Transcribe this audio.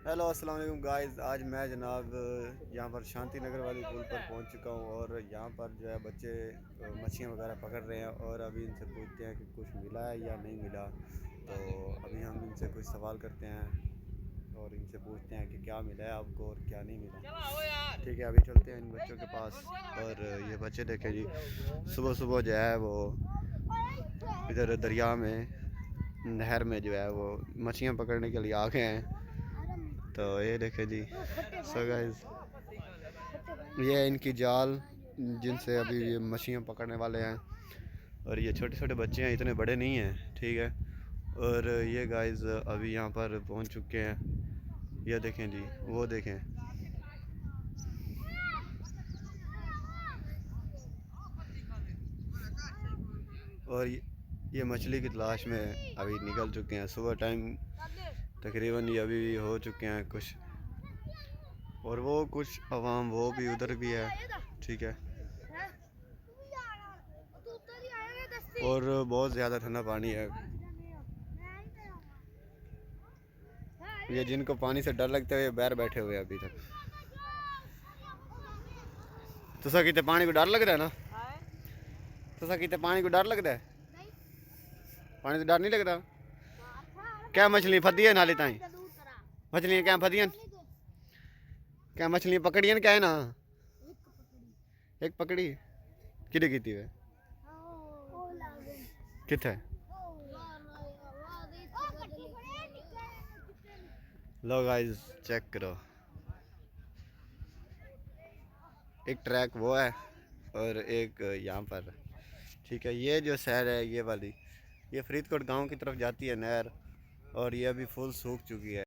Hello अस्सलाम वालेकुम guys. आज मैं जनाब यहाँ पर शांति नगर वाली पुल पर पहुँच चुका हूँ और यहाँ पर जो है बच्चे मछलियाँ वगैरह पकड़ रहे हैं और अभी इनसे पूछते हैं कि कुछ मिला है या नहीं मिला। तो अभी हम इनसे कुछ सवाल करते हैं और इनसे पूछते हैं कि क्या मिला है आपको और क्या नहीं मिला। ठीक है, अभी चलते हैं इन बच्चों के पास। और ये बच्चे देखें जी, सुबह सुबह जो है वो इधर दरिया में, नहर में जो है वो मछलियाँ पकड़ने के लिए आ गए हैं। तो ये देखे जी, सो गाइस, ये है इनकी जाल जिनसे अभी ये मछलियाँ पकड़ने वाले हैं। और ये छोटे छोटे बच्चे हैं, इतने बड़े नहीं हैं, ठीक है। और ये गाइस अभी यहाँ पर पहुँच चुके हैं। ये देखें जी, वो देखें। और ये मछली की तलाश में अभी निकल चुके हैं। सुबह टाइम तकरीबन ये अभी हो चुके हैं कुछ। और वो कुछ अवाम वो भी उधर भी है, ठीक है। और बहुत ज़्यादा ठंडा पानी है। ये जिनको पानी से डर लगता है ये बाहर बैठे हुए हैं अभी तक। तुसा कितने पानी को डर लगता है ना? तुसा कितने पानी को डर लगता है? पानी से डर नहीं लगता? क्या मछली फदी है नाले ताई? मछलियाँ क्या फदियन? क्या मछलियाँ पकड़ियन क्या है ना? एक पकड़ी किधे की वे किथे? लो गाइस चेक करो, एक ट्रैक वो है और एक यहाँ पर, ठीक है। ये जो शहर है ये वाली, ये फरीदकोट गांव की तरफ जाती है नहर, और ये अभी फुल सूख चुकी है।